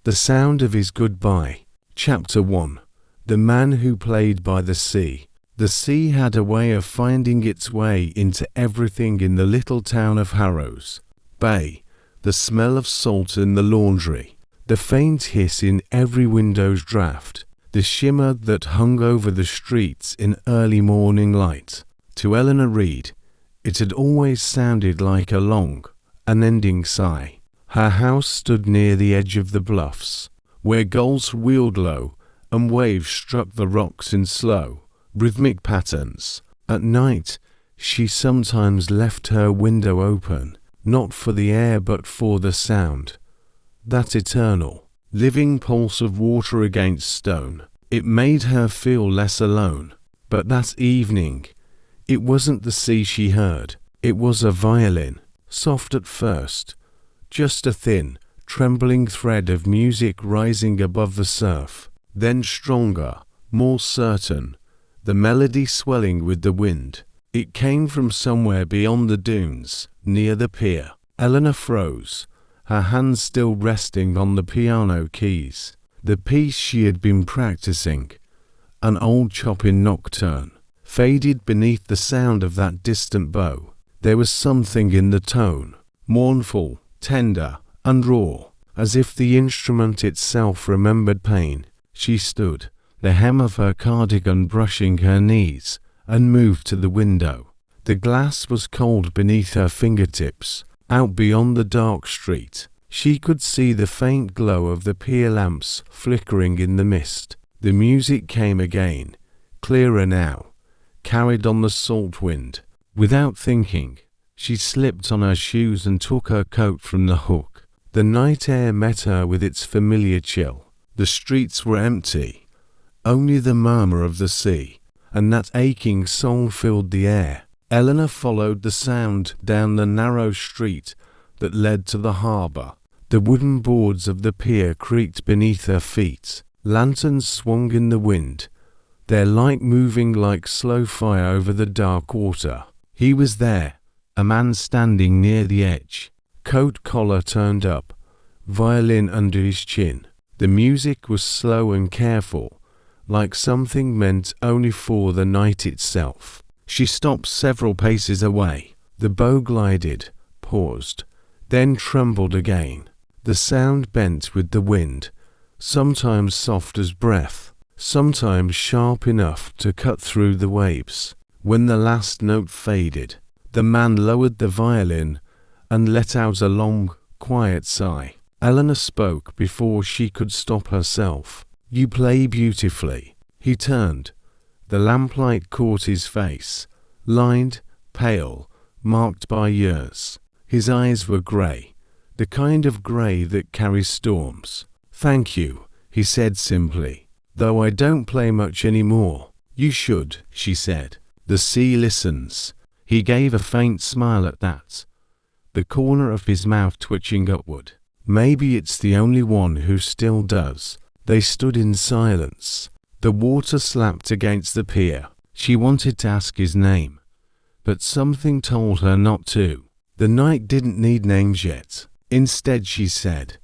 The Sound of His Goodbay. Chapter 1. The Man Who Played by the Sea. The sea had a way of finding its way into everything in the little town of Harrow's Bay. The smell of salt in the laundry, the faint hiss in every window's draught, the shimmer that hung over the streets in early morning light. To Eleanor Reed, it had always sounded like a long, unending sigh. Her house stood near the edge of the bluffs, where gulls wheeled low and waves struck the rocks in slow, rhythmic patterns. At night, she sometimes left her window open, not for the air but for the sound, that eternal, living pulse of water against stone. It made her feel less alone. But that evening, it wasn't the sea she heard. It was a violin, soft at first, just a thin, trembling thread of music rising above the surf, then stronger, more certain, the melody swelling with the wind. It came from somewhere beyond the dunes, near the pier. Eleanor froze, her hands still resting on the piano keys. The piece she had been practicing, an old Chopin nocturne, faded beneath the sound of that distant bow. There was something in the tone, mournful, tender, and raw, as if the instrument itself remembered pain. She stood, the hem of her cardigan brushing her knees, and moved to the window. The glass was cold beneath her fingertips. Out beyond the dark street, she could see the faint glow of the pier lamps flickering in the mist. The music came again, clearer now, carried on the salt wind. Without thinking, she slipped on her shoes and took her coat from the hook. The night air met her with its familiar chill. The streets were empty, only the murmur of the sea, and that aching song filled the air. Eleanor followed the sound down the narrow street that led to the harbour. The wooden boards of the pier creaked beneath her feet. Lanterns swung in the wind, their light moving like slow fire over the dark water. He was there, a man standing near the edge, coat collar turned up, violin under his chin. The music was slow and careful, like something meant only for the night itself. She stopped several paces away. The bow glided, paused, then trembled again. The sound bent with the wind, sometimes soft as breath, sometimes sharp enough to cut through the waves. When the last note faded, the man lowered the violin and let out a long, quiet sigh. Eleanor spoke before she could stop herself. "You play beautifully." He turned. The lamplight caught his face, lined, pale, marked by years. His eyes were grey, the kind of grey that carries storms. "Thank you," he said simply, "though I don't play much anymore." "You should," she said. "The sea listens." He gave a faint smile at that, the corner of his mouth twitching upward. "Maybe it's the only one who still does." They stood in silence. The water slapped against the pier. She wanted to ask his name, but something told her not to. The night didn't need names yet. Instead she said,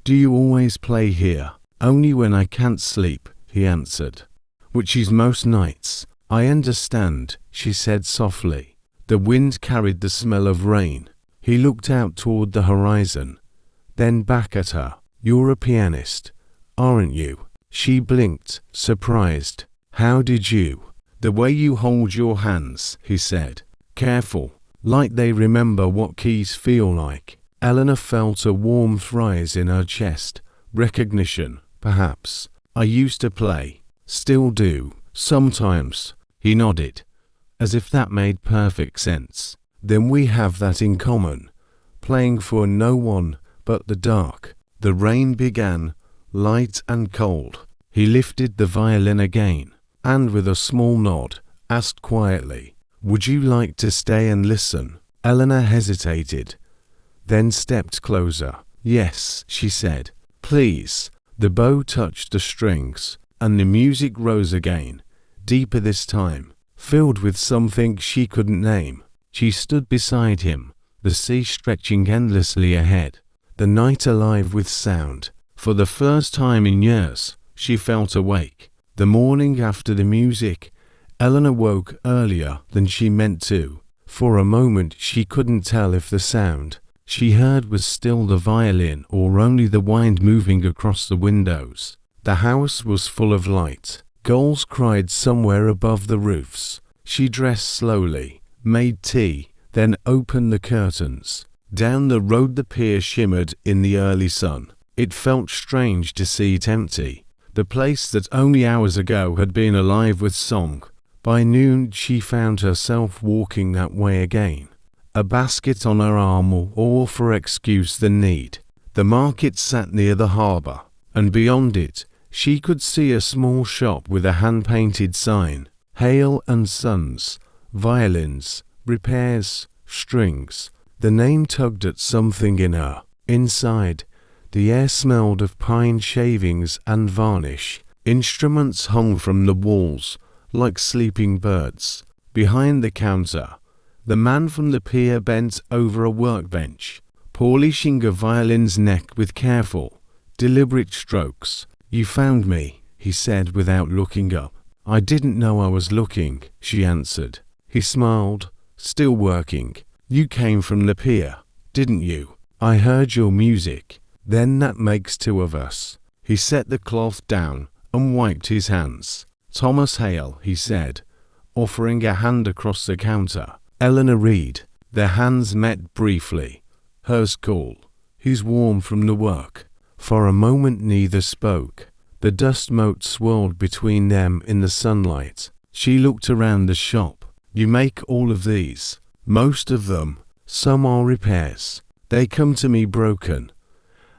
"Do you always play here?" "Only when I can't sleep," he answered. "Which is most nights." "I understand," she said softly. The wind carried the smell of rain. He looked out toward the horizon, then back at her. "You're a pianist, aren't you?" She blinked, surprised. "How did you?" "The way you hold your hands," he said. "Careful, like they remember what keys feel like." Eleanor felt a warmth rise in her chest. Recognition, perhaps. "I used to play. Still do. Sometimes." He nodded, as if that made perfect sense. "Then we have that in common. Playing for no one but the dark." The rain began, light and cold. He lifted the violin again, and with a small nod, asked quietly, "Would you like to stay and listen?" Eleanor hesitated, then stepped closer. "Yes," she said. "Please." The bow touched the strings, and the music rose again, deeper this time, filled with something she couldn't name. She stood beside him, the sea stretching endlessly ahead, the night alive with sound, For the first time in years, she felt awake. The morning after the music, Eleanor woke earlier than she meant to. For a moment she couldn't tell if the sound she heard was still the violin or only the wind moving across the windows. The house was full of light. Gulls cried somewhere above the roofs. She dressed slowly, made tea, then opened the curtains. Down the road the pier shimmered in the early sun. It felt strange to see it empty. The place that only hours ago had been alive with song. By noon she found herself walking that way again. A basket on her arm more for excuse than need. The market sat near the harbour, and beyond it she could see a small shop with a hand-painted sign. Hale and Sons, violins, repairs, strings. The name tugged at something in her. Inside, the air smelled of pine shavings and varnish. Instruments hung from the walls like sleeping birds. Behind the counter, the man from the pier bent over a workbench, polishing a violin's neck with careful, deliberate strokes. "You found me," he said without looking up. "I didn't know I was looking," she answered. He smiled, still working. "You came from the pier, didn't you? I heard your music. Then that makes two of us." He set the cloth down and wiped his hands. "Thomas Hale," he said, offering a hand across the counter. "Eleanor Reed." Their hands met briefly. Hers cool, his warm from the work. For a moment neither spoke. The dust mote swirled between them in the sunlight. She looked around the shop. "You make all of these?" "Most of them. Some are repairs. They come to me broken,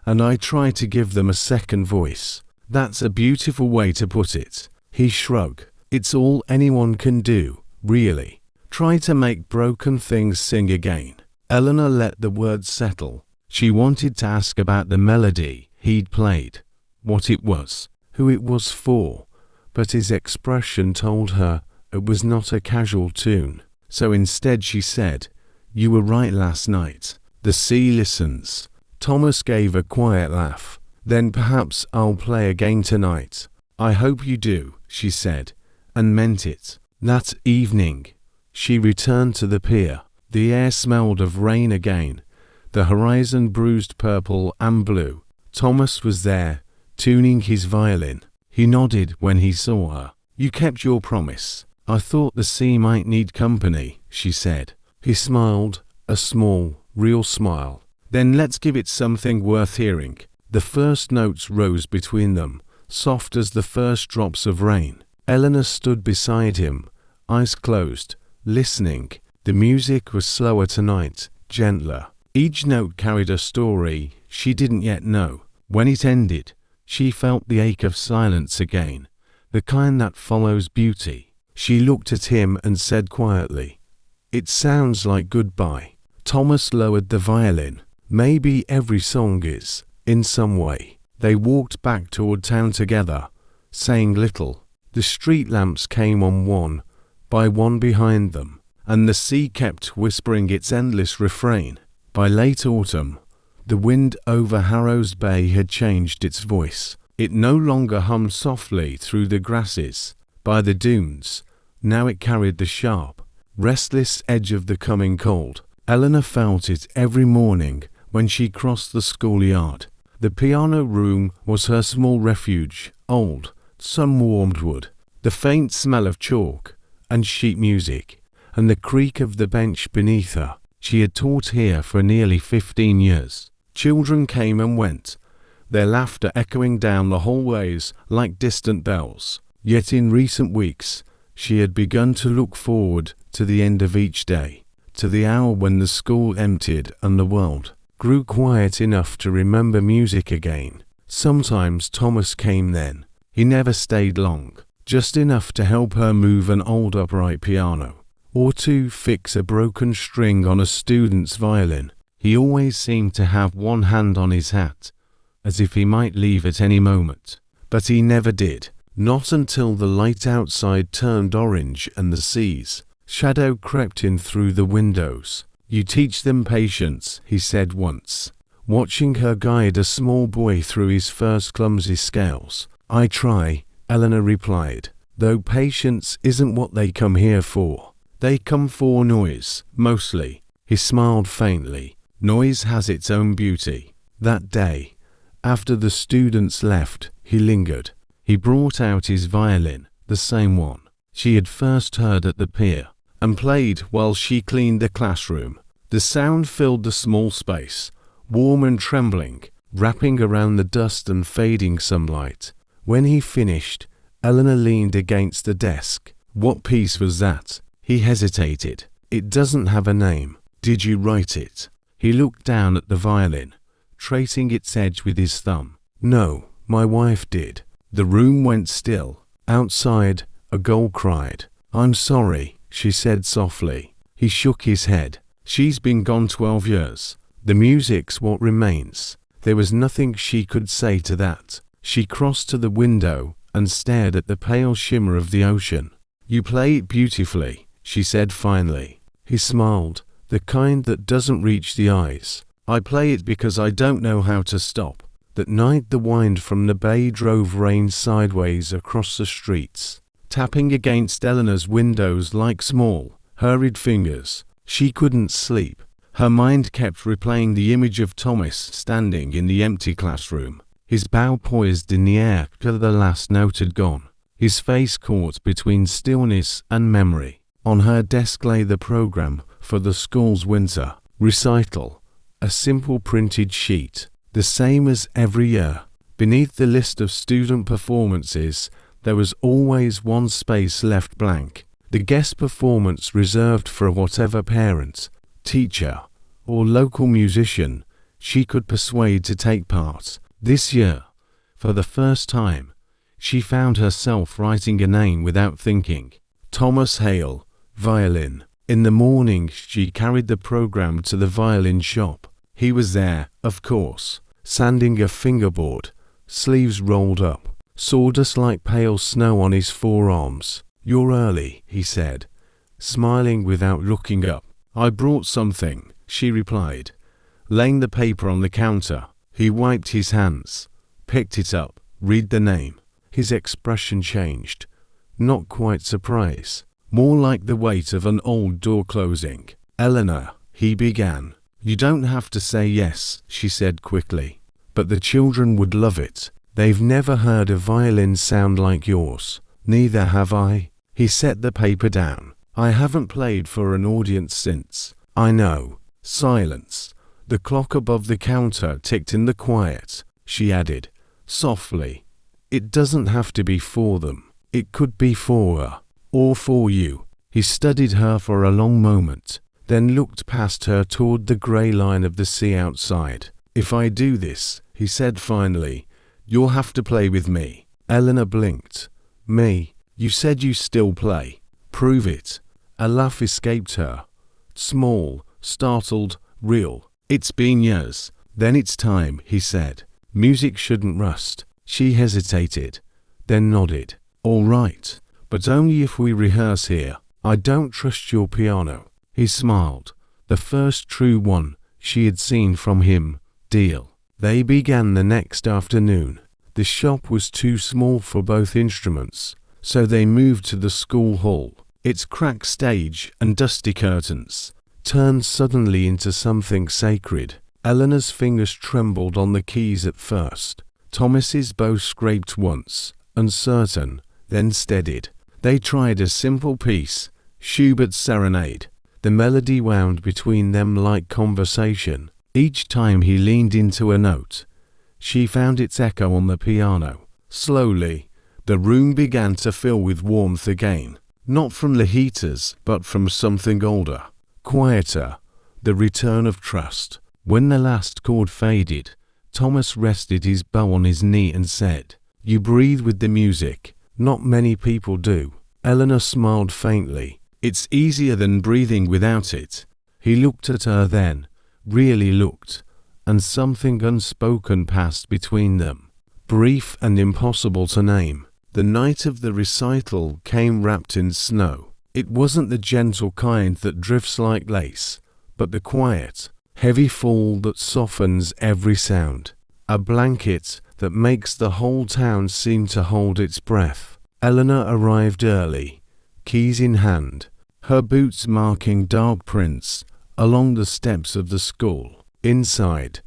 and I try to give them a second voice." "That's a beautiful way to put it." He shrugged. "It's all anyone can do, really. Try to make broken things sing again." Eleanor let the words settle. She wanted to ask about the melody he'd played, what it was, who it was for, but his expression told her it was not a casual tune. So instead she said, "You were right last night. The sea listens." Thomas gave a quiet laugh. "Then perhaps I'll play again tonight." "I hope you do," she said, and meant it. That evening, she returned to the pier. The air smelled of rain again, the horizon bruised purple and blue. Thomas was there, tuning his violin. He nodded when he saw her. "You kept your promise. I thought the sea might need company," she said. He smiled, a small, real smile. "Then let's give it something worth hearing." The first notes rose between them, soft as the first drops of rain. Eleanor stood beside him, eyes closed, listening. The music was slower tonight, gentler. Each note carried a story she didn't yet know. When it ended, she felt the ache of silence again, the kind that follows beauty. She looked at him and said quietly, "It sounds like goodbye." Thomas lowered the violin. "Maybe every song is, in some way." They walked back toward town together, saying little. The street lamps came on one by one behind them, and the sea kept whispering its endless refrain. By late autumn, the wind over Harrow's Bay had changed its voice. It no longer hummed softly through the grasses by the dunes. Now it carried the sharp, restless edge of the coming cold. Eleanor felt it every morning when she crossed the schoolyard. The piano room was her small refuge, old, sun-warmed wood. The faint smell of chalk and sheet music, and the creak of the bench beneath her. She had taught here for nearly 15 years. Children came and went, their laughter echoing down the hallways like distant bells. Yet in recent weeks, she had begun to look forward to the end of each day, to the hour when the school emptied and the world grew quiet enough to remember music again. Sometimes Thomas came then. He never stayed long, just enough to help her move an old upright piano, or to fix a broken string on a student's violin. He always seemed to have one hand on his hat, as if he might leave at any moment. But he never did, not until the light outside turned orange and the sea's shadow crept in through the windows. "You teach them patience," he said once, watching her guide a small boy through his first clumsy scales. "I try," Eleanor replied, "though patience isn't what they come here for. They come for noise, mostly." He smiled faintly. Noise has its own beauty. That day, after the students left, he lingered. He brought out his violin, the same one she had first heard at the pier, and played while she cleaned the classroom. The sound filled the small space, warm and trembling, wrapping around the dust and fading sunlight. When he finished, Eleanor leaned against the desk. "What piece was that?" He hesitated. "It doesn't have a name." "Did you write it?" He looked down at the violin, tracing its edge with his thumb. "No, my wife did." The room went still. Outside, a gull cried. "I'm sorry," she said softly. He shook his head. "She's been gone 12 years. The music's what remains." There was nothing she could say to that. She crossed to the window and stared at the pale shimmer of the ocean. "You play it beautifully," she said finally. He smiled, the kind that doesn't reach the eyes. "I play it because I don't know how to stop." That night the wind from the bay drove rain sideways across the streets, tapping against Eleanor's windows like small, hurried fingers. She couldn't sleep. Her mind kept replaying the image of Thomas standing in the empty classroom, his bow poised in the air till the last note had gone, his face caught between stillness and memory. On her desk lay the program for the school's winter recital, a simple printed sheet, the same as every year. Beneath the list of student performances, there was always one space left blank, the guest performance reserved for whatever parent, teacher, or local musician she could persuade to take part. This year, for the first time, she found herself writing a name without thinking. Thomas Hale, violin. In the morning she carried the program to the violin shop. He was there, of course, sanding a fingerboard, sleeves rolled up, sawdust like pale snow on his forearms. "You're early," he said, smiling without looking up. "I brought something," she replied, laying the paper on the counter. He wiped his hands, picked it up. "Read the name." His expression changed. Not quite surprise, more like the weight of an old door closing. "Eleanor," he began. "You don't have to say yes," she said quickly. "But the children would love it. They've never heard a violin sound like yours." "Neither have I." He set the paper down. "I haven't played for an audience since." "I know." Silence. The clock above the counter ticked in the quiet. She added, softly, "It doesn't have to be for them. It could be for her. Or for you." He studied her for a long moment, then looked past her toward the grey line of the sea outside. "If I do this," he said finally, "you'll have to play with me." Eleanor blinked. "Me? You said you still play." "Prove it." A laugh escaped her. Small, startled, real. "It's been years." "Then it's time," he said. "Music shouldn't rust." She hesitated, then nodded. "All right, but only if we rehearse here. I don't trust your piano." He smiled, the first true one she had seen from him. "Deal." They began the next afternoon. The shop was too small for both instruments, so they moved to the school hall. Its cracked stage and dusty curtains turned suddenly into something sacred. Eleanor's fingers trembled on the keys at first. Thomas's bow scraped once, uncertain, then steadied. They tried a simple piece, Schubert's Serenade. The melody wound between them like conversation. Each time he leaned into a note, she found its echo on the piano. Slowly, the room began to fill with warmth again, not from the heaters, but from something older, quieter, the return of trust. When the last chord faded, Thomas rested his bow on his knee and said, "You breathe with the music." Not many people do. Eleanor smiled faintly. "It's easier than breathing without it." He looked at her then, really looked, and something unspoken passed between them, brief and impossible to name. The night of the recital came wrapped in snow. It wasn't the gentle kind that drifts like lace, but the quiet, heavy fall that softens every sound, a blanket that makes the whole town seem to hold its breath. Eleanor arrived early, keys in hand, her boots marking dark prints along the steps of the school. Inside,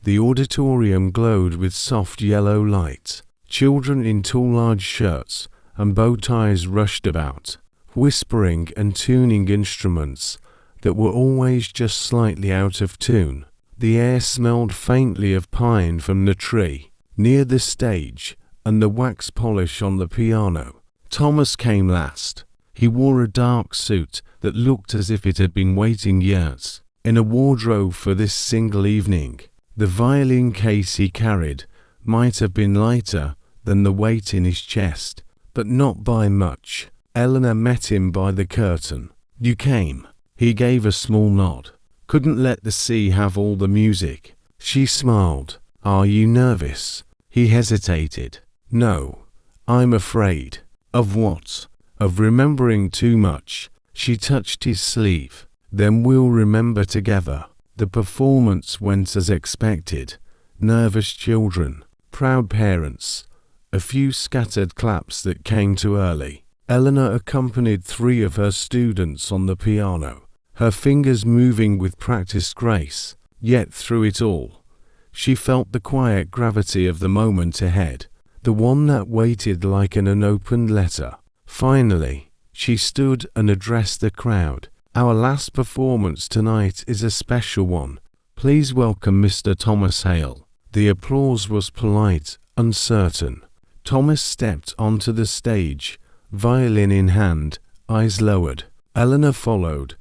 the auditorium glowed with soft yellow light. Children in tall large shirts and bow ties rushed about, whispering and tuning instruments that were always just slightly out of tune. The air smelled faintly of pine from the tree near the stage and the wax polish on the piano. Thomas came last. He wore a dark suit that looked as if it had been waiting years in a wardrobe for this single evening. The violin case he carried might have been lighter than the weight in his chest, but not by much. Eleanor met him by the curtain. "You came." He gave a small nod. "Couldn't let the sea have all the music." She smiled. "Are you nervous?" He hesitated. "No. I'm afraid." "Of what?" "Of remembering too much." She touched his sleeve. "Then we'll remember together." The performance went as expected. Nervous children, proud parents, a few scattered claps that came too early. Eleanor accompanied 3 of her students on the piano, her fingers moving with practiced grace. Yet through it all, she felt the quiet gravity of the moment ahead, the one that waited like an unopened letter. Finally, she stood and addressed the crowd. "Our last performance tonight is a special one. Please welcome Mr. Thomas Hale." The applause was polite, uncertain. Thomas stepped onto the stage, violin in hand, eyes lowered. Eleanor followed,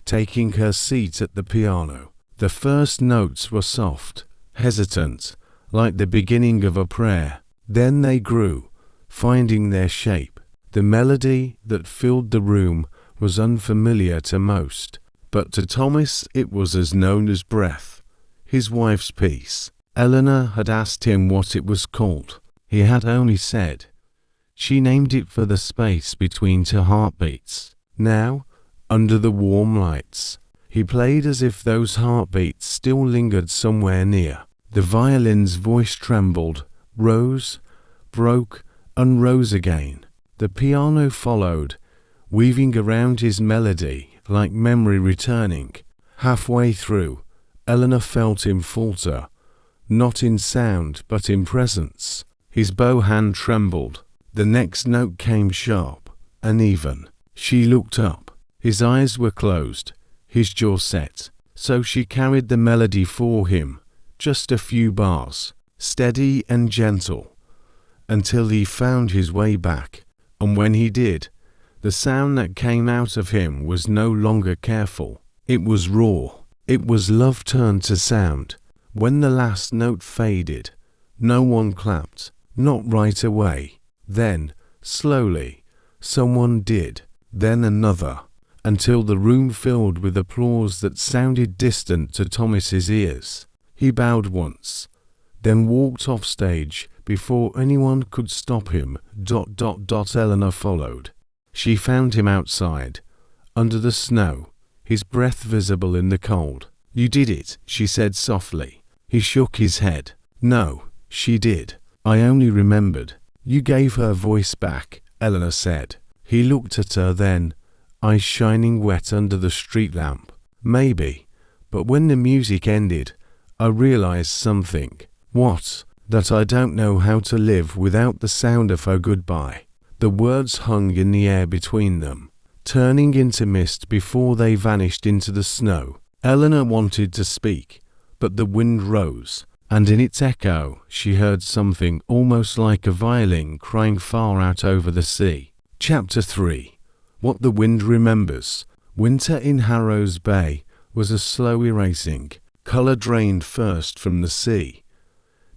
taking her seat at the piano. The first notes were soft, hesitant, like the beginning of a prayer. Then they grew, finding their shape. The melody that filled the room was unfamiliar to most, but to Thomas it was as known as breath, his wife's piece. Eleanor had asked him what it was called. He had only said. She named it for the space between 2 heartbeats. Now, under the warm lights, he played as if those heartbeats still lingered somewhere near. The violin's voice trembled, rose, broke, and rose again. The piano followed, weaving around his melody like memory returning. Halfway through, Eleanor felt him falter, not in sound but in presence. His bow hand trembled. The next note came sharp, uneven. She looked up. His eyes were closed, his jaw set. So she carried the melody for him, just a few bars, steady and gentle, until he found his way back. And when he did, the sound that came out of him was no longer careful. It was raw. It was love turned to sound. When the last note faded, no one clapped, not right away. Then, slowly, someone did, then another, until the room filled with applause that sounded distant to Thomas's ears. He bowed once, then walked off stage before anyone could stop him. Eleanor followed. She found him outside, under the snow, his breath visible in the cold. "You did it," she said softly. He shook his head. "No, she did. I only remembered." "You gave her voice back," Eleanor said. He looked at her then, eyes shining wet under the street lamp. "Maybe, but when the music ended, I realized something." "What?" "That I don't know how to live without the sound of her goodbye." The words hung in the air between them, turning into mist before they vanished into the snow. Eleanor wanted to speak, but the wind rose, and in its echo she heard something almost like a violin crying far out over the sea. Chapter 3. What the Wind Remembers. Winter in Harrow's Bay was a slow erasing. Colour drained first from the sea,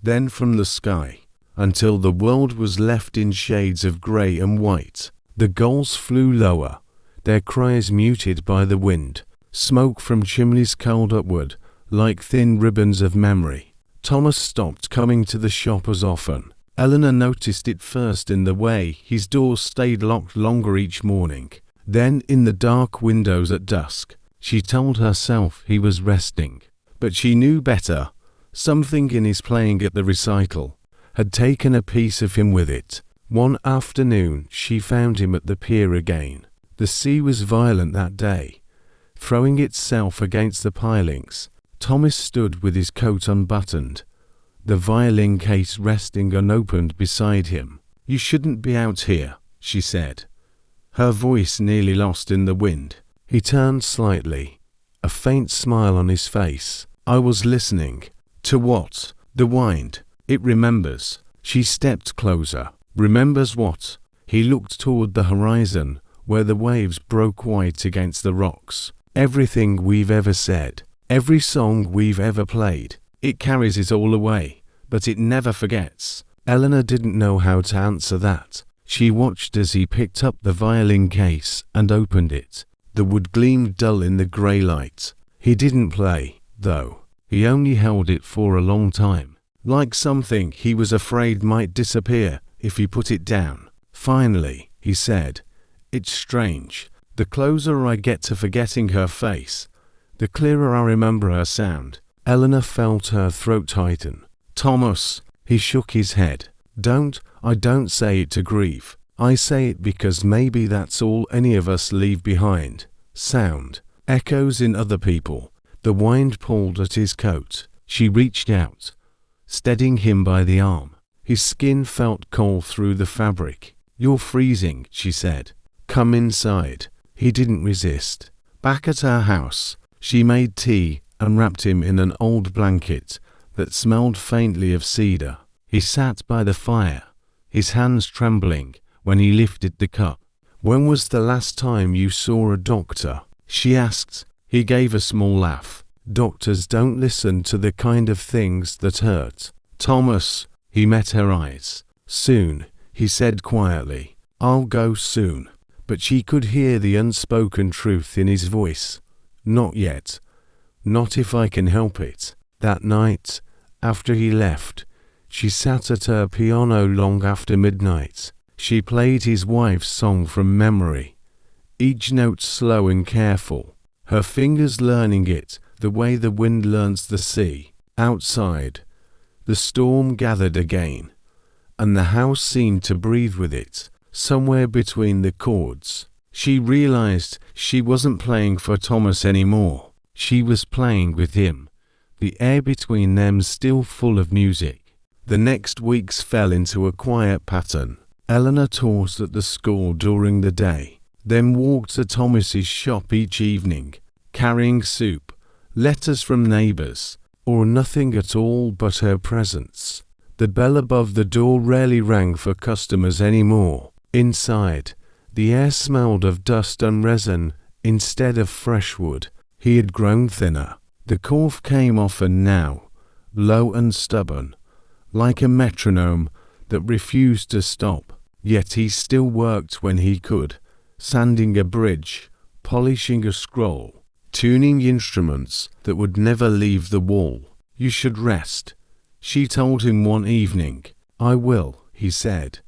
then from the sky, until the world was left in shades of grey and white. The gulls flew lower, their cries muted by the wind. Smoke from chimneys curled upward, like thin ribbons of memory. Thomas stopped coming to the shop as often. Eleanor noticed it first in the way his doors stayed locked longer each morning. Then in the dark windows at dusk. She told herself he was resting. But she knew better. Something in his playing at the recital had taken a piece of him with it. One afternoon she found him at the pier again. The sea was violent that day, throwing itself against the pilings. Thomas stood with his coat unbuttoned, the violin case resting unopened beside him. "You shouldn't be out here," she said, her voice nearly lost in the wind. He turned slightly, a faint smile on his face. "I was listening." "To what?" "The wind. It remembers." She stepped closer. "Remembers what?" He looked toward the horizon, where the waves broke white against the rocks. "Everything we've ever said. Every song we've ever played. It carries it all away, but it never forgets." Eleanor didn't know how to answer that. She watched as he picked up the violin case and opened it. The wood gleamed dull in the grey light. He didn't play, though. He only held it for a long time, like something he was afraid might disappear if he put it down. Finally, he said, "It's strange. The closer I get to forgetting her face, the clearer I remember her sound." Eleanor felt her throat tighten. "Thomas," he shook his head. I don't say it to grieve. I say it because maybe that's all any of us leave behind. Sound. Echoes in other people." The wind pulled at his coat. She reached out, steadying him by the arm. His skin felt cold through the fabric. "You're freezing," she said. "Come inside." He didn't resist. Back at her house, she made tea and wrapped him in an old blanket that smelled faintly of cedar. He sat by the fire, his hands trembling when he lifted the cup. "When was the last time you saw a doctor?" she asked. He gave a small laugh. "Doctors don't listen to the kind of things that hurt." "Thomas," he met her eyes. "Soon," he said quietly. "I'll go soon." But she could hear the unspoken truth in his voice. "Not yet. Not if I can help it." That night, after he left, she sat at her piano long after midnight. She played his wife's song from memory, each note slow and careful, her fingers learning it the way the wind learns the sea. Outside, the storm gathered again, and the house seemed to breathe with it. Somewhere between the chords, she realized she wasn't playing for Thomas anymore. She was playing with him, the air between them still full of music. The next weeks fell into a quiet pattern. Eleanor taught at the school during the day, then walked to Thomas's shop each evening, carrying soup, letters from neighbors, or nothing at all but her presence. The bell above the door rarely rang for customers anymore. Inside, the air smelled of dust and resin instead of fresh wood. He had grown thinner. The cough came often now, low and stubborn, like a metronome that refused to stop. Yet he still worked when he could, sanding a bridge, polishing a scroll, tuning instruments that would never leave the wall. "You should rest," she told him one evening. "I will," he said,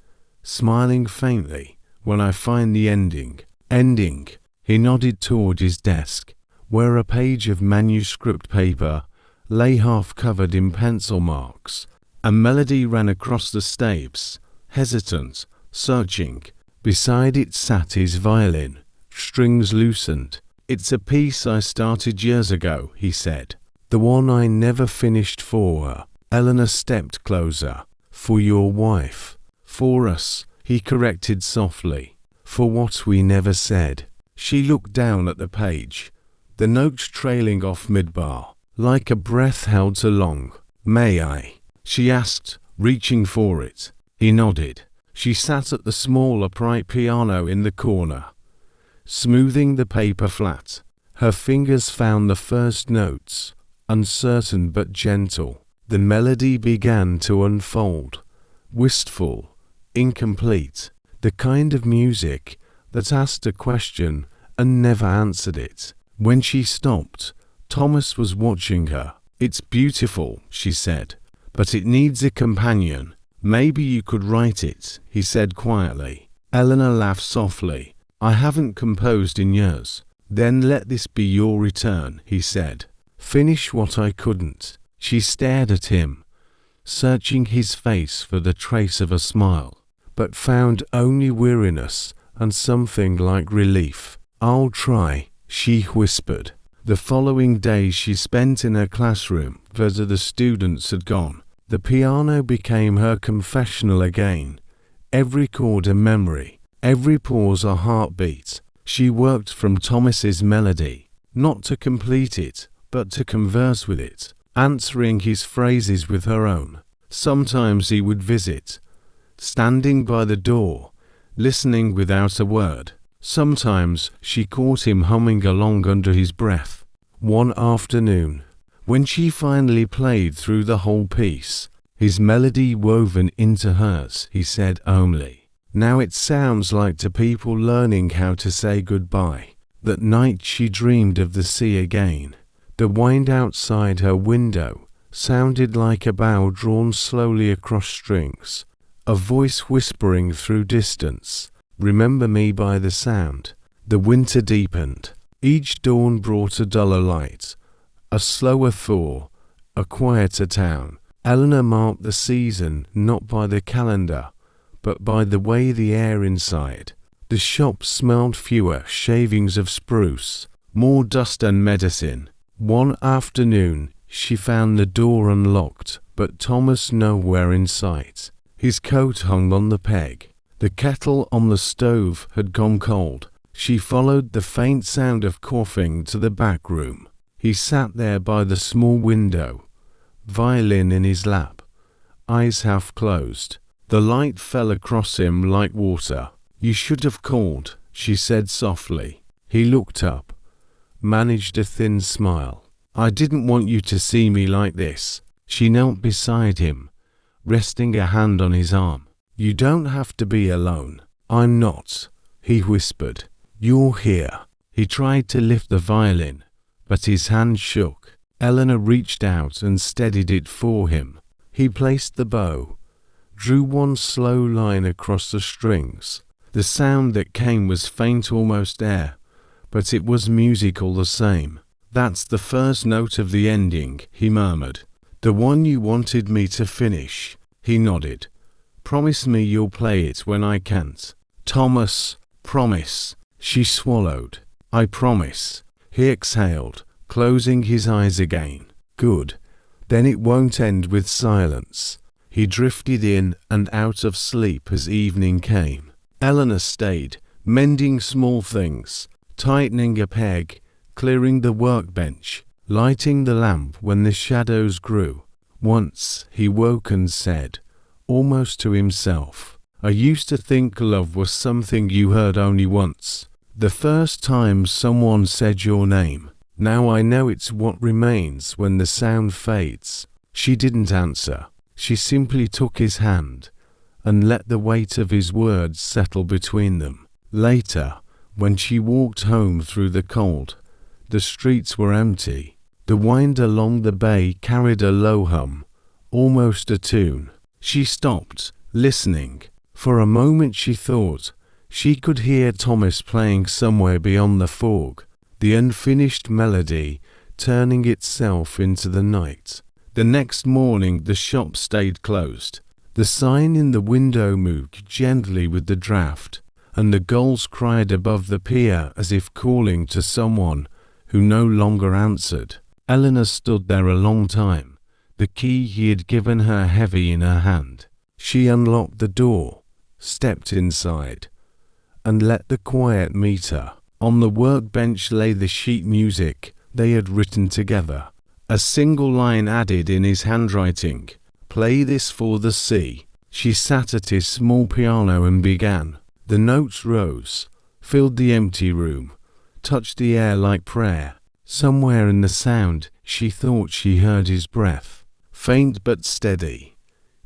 smiling faintly, "when I find the ending." Ending. He nodded toward his desk, where a page of manuscript paper lay half covered in pencil marks. A melody ran across the staves, hesitant, searching. Beside it sat his violin, strings loosened. "It's a piece I started years ago," he said. "The one I never finished for her." Eleanor stepped closer. "For your wife." "For us," he corrected softly. "For what we never said." She looked down at the page, the notes trailing off mid-bar, like a breath held too long. "May I?" she asked, reaching for it. He nodded. She sat at the small upright piano in the corner, smoothing the paper flat. Her fingers found the first notes, uncertain but gentle. The melody began to unfold, wistful, incomplete, the kind of music that asked a question and never answered it. When she stopped, Thomas was watching her. "It's beautiful," she said, "but it needs a companion. Maybe you could write it," he said quietly. Eleanor laughed softly. "I haven't composed in years." "Then let this be your return," he said. finish what I couldn't. She stared at him, searching his face for the trace of a smile, but found only weariness and something like relief. I'll try, she whispered. The following day she spent in her classroom, where the students had gone. The piano became her confessional again, every chord a memory, every pause a heartbeat. She worked from Thomas's melody, not to complete it, but to converse with it, answering his phrases with her own. Sometimes he would visit, standing by the door, listening without a word. Sometimes she caught him humming along under his breath. One afternoon, when she finally played through the whole piece, his melody woven into hers, he said only, "Now it sounds like to people learning how to say goodbye." That night she dreamed of the sea again. The wind outside her window sounded like a bow drawn slowly across strings, a voice whispering through distance, "Remember me by the sound." The winter deepened. Each dawn brought a duller light, a slower thaw, a quieter town. Eleanor marked the season not by the calendar, but by the way the air inside. The shop smelled fewer shavings of spruce, more dust and medicine. One afternoon she found the door unlocked, but Thomas nowhere in sight. His coat hung on the peg. The kettle on the stove had gone cold. She followed the faint sound of coughing to the back room. He sat there by the small window, violin in his lap, eyes half closed. The light fell across him like water. "You should have called," she said softly. He looked up, managed a thin smile. "I didn't want you to see me like this." She knelt beside him, resting a hand on his arm. "You don't have to be alone." "I'm not," he whispered. "You're here." He tried to lift the violin, but his hand shook. Eleanor reached out and steadied it for him. He placed the bow, drew one slow line across the strings. The sound that came was faint, almost air, but it was musical the same. "That's the first note of the ending," he murmured. "The one you wanted me to finish." He nodded. "Promise me you'll play it when I can't." "Thomas, promise." She swallowed. "I promise." He exhaled, closing his eyes again. "Good. Then it won't end with silence." He drifted in and out of sleep as evening came. Eleanor stayed, mending small things, tightening a peg, clearing the workbench, lighting the lamp when the shadows grew. Once he woke and said, almost to himself, "I used to think love was something you heard only once. The first time someone said your name. Now I know it's what remains when the sound fades." She didn't answer. She simply took his hand and let the weight of his words settle between them. Later, when she walked home through the cold, the streets were empty. The wind along the bay carried a low hum, almost a tune. She stopped, listening. For a moment she thought she could hear Thomas playing somewhere beyond the fog, the unfinished melody turning itself into the night. The next morning the shop stayed closed. The sign in the window moved gently with the draft, and the gulls cried above the pier as if calling to someone who no longer answered. Eleanor stood there a long time, the key he had given her heavy in her hand. She unlocked the door, stepped inside, and let the quiet meet her. On the workbench lay the sheet music they had written together. A single line added in his handwriting, "Play this for the sea." She sat at his small piano and began. The notes rose, filled the empty room, touched the air like prayer. Somewhere in the sound she thought she heard his breath, faint but steady,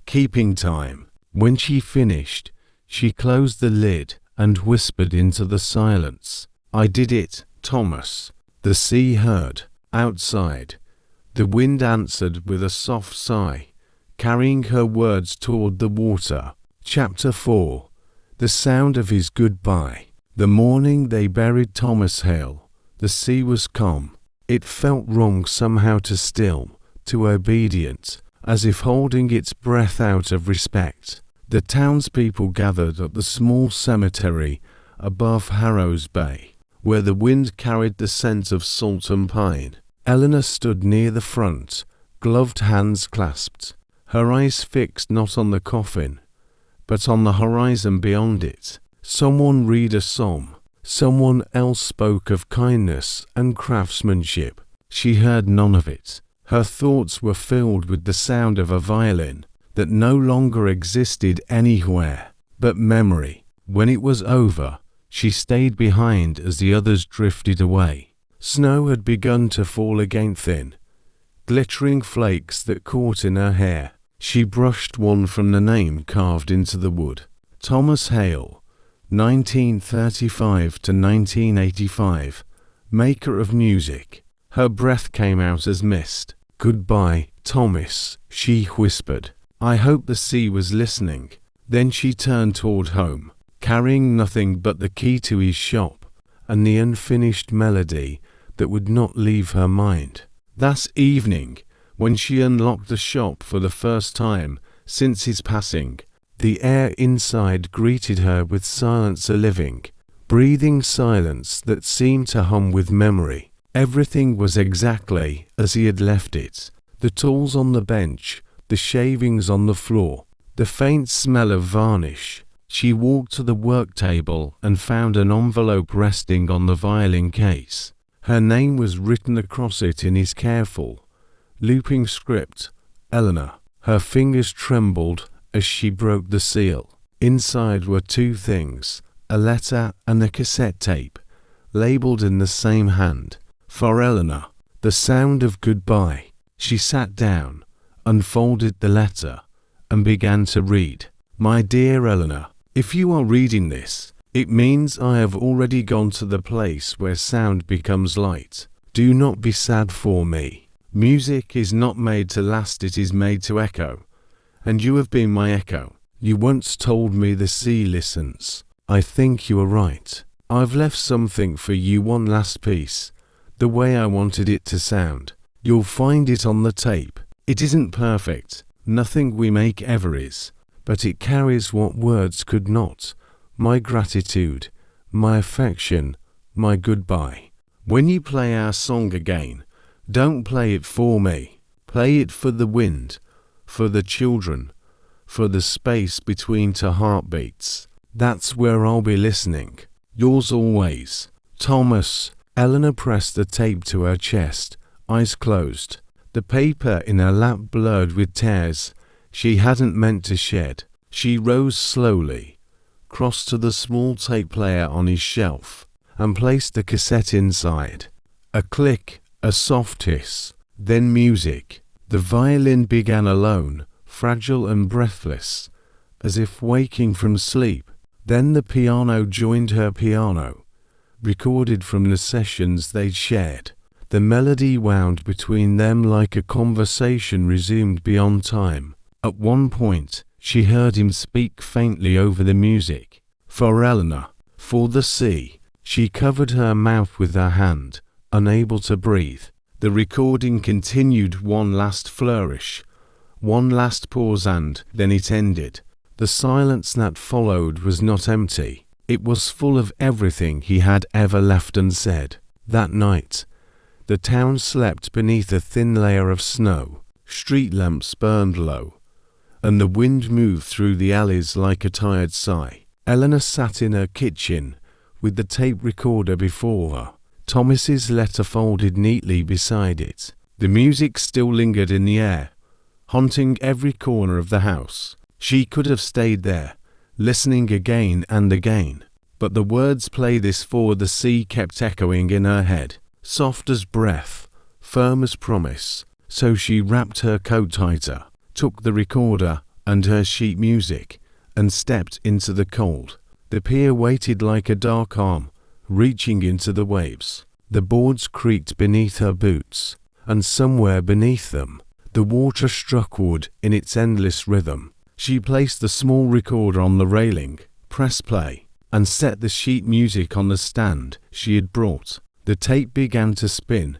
keeping time. When she finished, she closed the lid and whispered into the silence, "I did it, Thomas." The sea heard. Outside, the wind answered with a soft sigh, carrying her words toward the water. Chapter 4. The sound of his goodbye. The morning they buried Thomas Hale, the sea was calm. It felt wrong somehow to still, to obedient, as if holding its breath out of respect. The townspeople gathered at the small cemetery above Harrow's Bay, where the wind carried the scent of salt and pine. Eleanor stood near the front, gloved hands clasped, her eyes fixed not on the coffin, but on the horizon beyond it. Someone read a psalm. Someone else spoke of kindness and craftsmanship. She heard none of it. Her thoughts were filled with the sound of a violin that no longer existed anywhere but memory. When it was over, she stayed behind as the others drifted away. Snow had begun to fall again, thin, glittering flakes that caught in her hair. She brushed one from the name carved into the wood. Thomas Hale, 1935 to 1985, maker of music. Her breath came out as mist. "Goodbye, Thomas," she whispered. I hope the sea was listening. Then she turned toward home, carrying nothing but the key to his shop and the unfinished melody that would not leave her mind. That evening, when she unlocked the shop for the first time since his passing, the air inside greeted her with silence, a living, breathing silence that seemed to hum with memory. Everything was exactly as he had left it. The tools on the bench, the shavings on the floor, the faint smell of varnish. She walked to the work table and found an envelope resting on the violin case. Her name was written across it in his careful, looping script, Eleanor. Her fingers trembled as she broke the seal. Inside were two things, a letter and a cassette tape, labeled in the same hand. For Eleanor, the sound of goodbye. She sat down, unfolded the letter, and began to read. My dear Eleanor, if you are reading this, it means I have already gone to the place where sound becomes light. Do not be sad for me. Music is not made to last, it is made to echo. And you have been my echo. You once told me the sea listens. I think you are right. I've left something for you, one last piece, the way I wanted it to sound. You'll find it on the tape. It isn't perfect. Nothing we make ever is. But it carries what words could not. My gratitude, my affection, my goodbye. When you play our song again, don't play it for me. Play it for the wind, for the children, for the space between two heartbeats. That's where I'll be listening. Yours always, Thomas. Eleanor pressed the tape to her chest, eyes closed. The paper in her lap blurred with tears she hadn't meant to shed. She rose slowly, crossed to the small tape player on his shelf, and placed the cassette inside. A click, a soft hiss, then music. The violin began alone, fragile and breathless, as if waking from sleep. Then the piano joined her piano, recorded from the sessions they'd shared. The melody wound between them like a conversation resumed beyond time. At one point, she heard him speak faintly over the music. For Eleanor, for the sea. She covered her mouth with her hand, unable to breathe. The recording continued, one last flourish, one last pause, and then it ended. The silence that followed was not empty. It was full of everything he had ever left unsaid. That night, the town slept beneath a thin layer of snow. Street lamps burned low, and the wind moved through the alleys like a tired sigh. Eleanor sat in her kitchen with the tape recorder before her, Thomas's letter folded neatly beside it. The music still lingered in the air, haunting every corner of the house. She could have stayed there, listening again and again, but the words "play this for the sea" kept echoing in her head, soft as breath, firm as promise. So she wrapped her coat tighter, took the recorder and her sheet music, and stepped into the cold. The pier waited like a dark arm, reaching into the waves. The boards creaked beneath her boots, and somewhere beneath them, the water struck wood in its endless rhythm. She placed the small recorder on the railing, pressed play, and set the sheet music on the stand she had brought. The tape began to spin,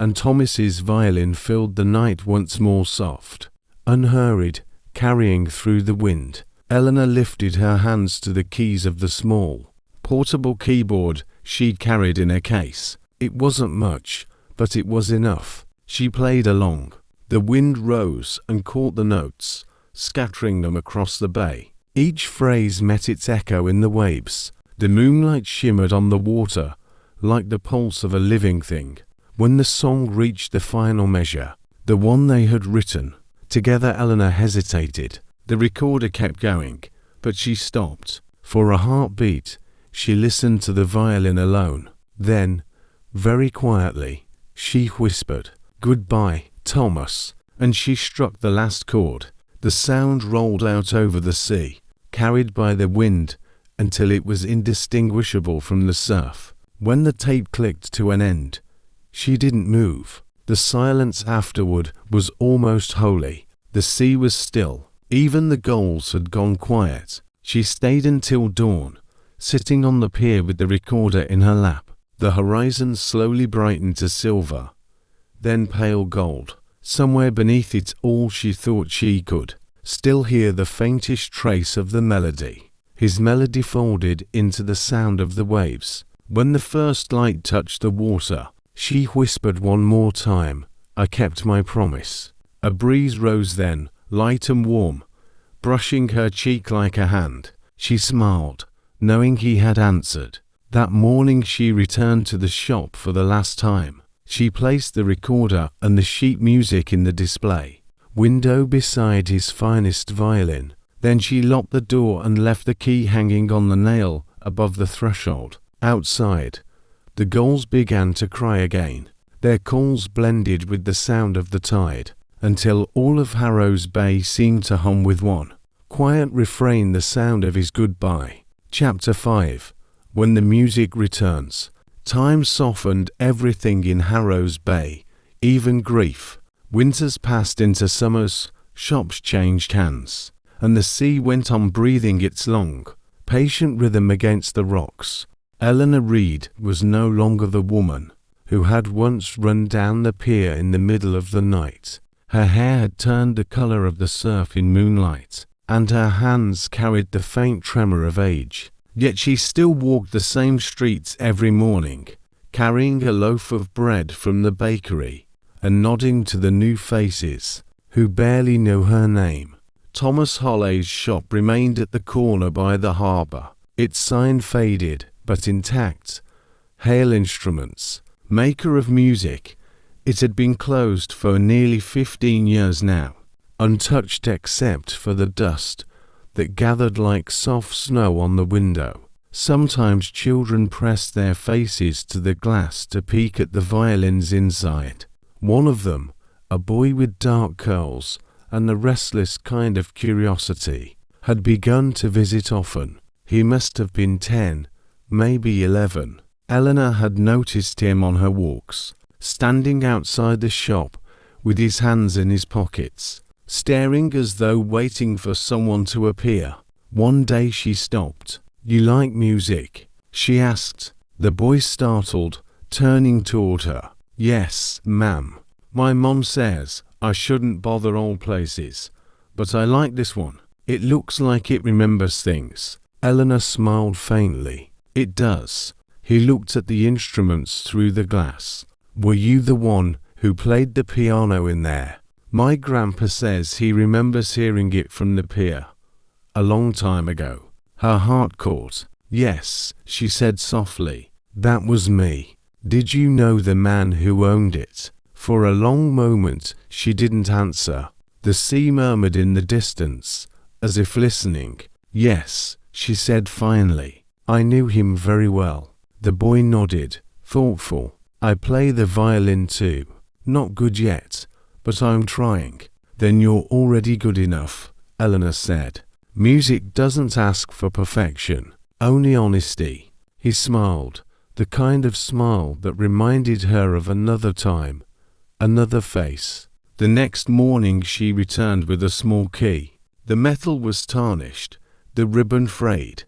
and Thomas's violin filled the night once more soft, unhurried, carrying through the wind. Eleanor lifted her hands to the keys of the small, portable keyboard she'd carried in a case. It wasn't much, but it was enough. She played along. The wind rose and caught the notes, scattering them across the bay. Each phrase met its echo in the waves. The moonlight shimmered on the water, like the pulse of a living thing. When the song reached the final measure, the one they had written, together Eleanor hesitated. The recorder kept going, but she stopped. For a heartbeat, she listened to the violin alone. Then, very quietly, she whispered, "Goodbye, Thomas," and she struck the last chord. The sound rolled out over the sea, carried by the wind until it was indistinguishable from the surf. When the tape clicked to an end, she didn't move. The silence afterward was almost holy. The sea was still. Even the gulls had gone quiet. She stayed until dawn, sitting on the pier with the recorder in her lap. The horizon slowly brightened to silver, then pale gold. Somewhere beneath it all she thought she could still hear the faintest trace of the melody. His melody folded into the sound of the waves. When the first light touched the water, she whispered one more time, "I kept my promise." A breeze rose then, light and warm, brushing her cheek like a hand. She smiled, knowing he had answered. That morning she returned to the shop for the last time. She placed the recorder and the sheet music in the display window beside his finest violin. Then she locked the door and left the key hanging on the nail above the threshold. Outside, the gulls began to cry again. Their calls blended with the sound of the tide, until all of Harrow's Bay seemed to hum with one quiet refrain, the sound of his goodbye. Chapter 5. When the music returns. Time softened everything in Harrow's Bay, even grief. Winters passed into summers, shops changed hands, and the sea went on breathing its long, patient rhythm against the rocks. Eleanor Reed was no longer the woman who had once run down the pier in the middle of the night. Her hair had turned the color of the surf in moonlight, and her hands carried the faint tremor of age. Yet she still walked the same streets every morning, carrying a loaf of bread from the bakery, and nodding to the new faces, who barely knew her name. Thomas Holley's shop remained at the corner by the harbour, its sign faded, but intact. Hale Instruments, maker of music. It had been closed for nearly 15 years now, untouched except for the dust that gathered like soft snow on the window. Sometimes children pressed their faces to the glass to peek at the violins inside. One of them, a boy with dark curls and a restless kind of curiosity, had begun to visit often. He must have been 10, maybe 11. Eleanor had noticed him on her walks, standing outside the shop with his hands in his pockets, staring as though waiting for someone to appear. One day she stopped. "You like music?" she asked. The boy startled, turning toward her. "Yes, ma'am. My mom says I shouldn't bother old places, but I like this one. It looks like it remembers things." Eleanor smiled faintly. "It does." He looked at the instruments through the glass. "Were you the one who played the piano in there?" "My grandpa says he remembers hearing it from the pier, a long time ago." Her heart caught. "Yes," she said softly. "That was me." "Did you know the man who owned it?" For a long moment she didn't answer. The sea murmured in the distance, as if listening. "Yes," she said finally. "I knew him very well." The boy nodded, thoughtful. "I play the violin too. Not good yet, but I'm trying." "Then you're already good enough," Eleanor said. "Music doesn't ask for perfection, only honesty." He smiled, the kind of smile that reminded her of another time, another face. The next morning she returned with a small key. The metal was tarnished, the ribbon frayed,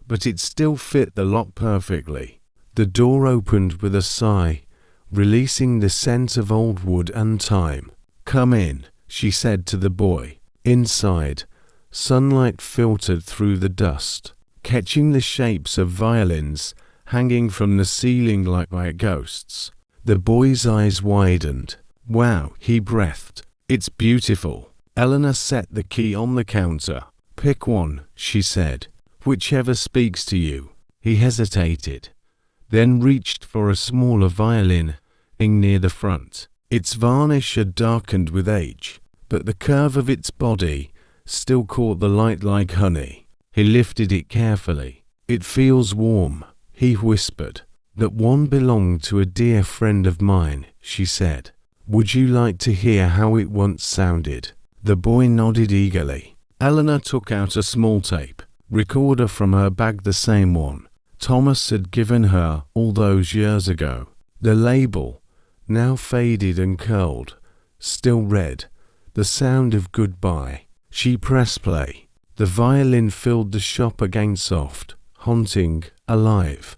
but it still fit the lock perfectly. The door opened with a sigh, releasing the scent of old wood and time. "Come in," she said to the boy. Inside, sunlight filtered through the dust, catching the shapes of violins hanging from the ceiling like ghosts. The boy's eyes widened. "Wow," he breathed. "It's beautiful." Eleanor set the key on the counter. "Pick one," she said. "Whichever speaks to you." He hesitated, then reached for a smaller violin near the front. Its varnish had darkened with age, but the curve of its body still caught the light like honey. He lifted it carefully. "It feels warm," he whispered. "That one belonged to a dear friend of mine," she said. "Would you like to hear how it once sounded?" The boy nodded eagerly. Eleanor took out a small tape recorder from her bag, the same one Thomas had given her all those years ago. The label, now faded and curled, still read, "The Sound of Goodbye." She pressed play. The violin filled the shop again, soft, haunting, alive.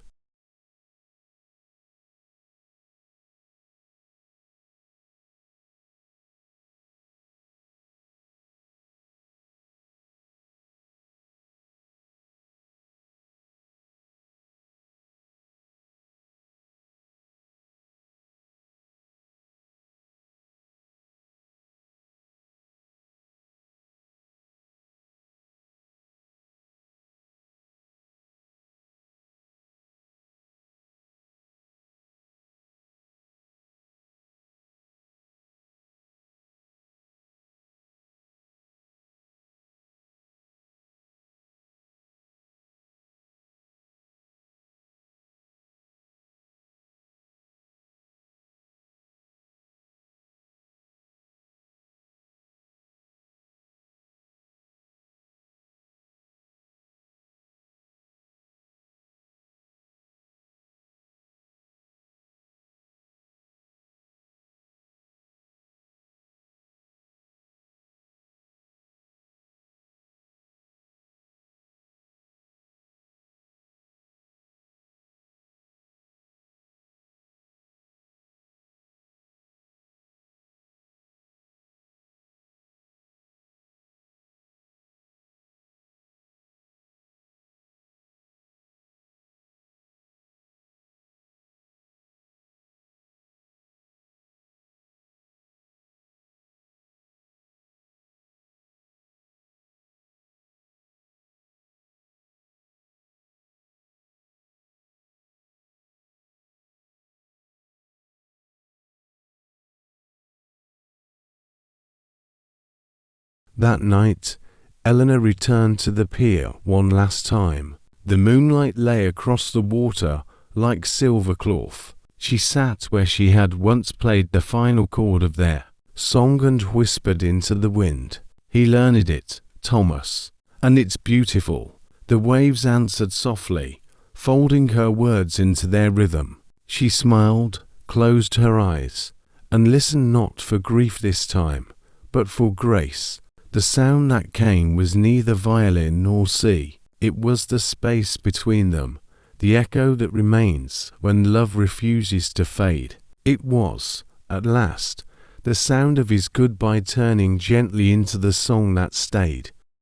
That night, Eleanor returned to the pier one last time. The moonlight lay across the water like silver cloth. She sat where she had once played the final chord of their song and whispered into the wind. "He learned it, Thomas, and it's beautiful." The waves answered softly, folding her words into their rhythm. She smiled, closed her eyes, and listened not for grief this time, but for grace. The sound that came was neither violin nor sea. It was the space between them, the echo that remains when love refuses to fade. It was, at last, the sound of his goodbye turning gently into the song that stayed.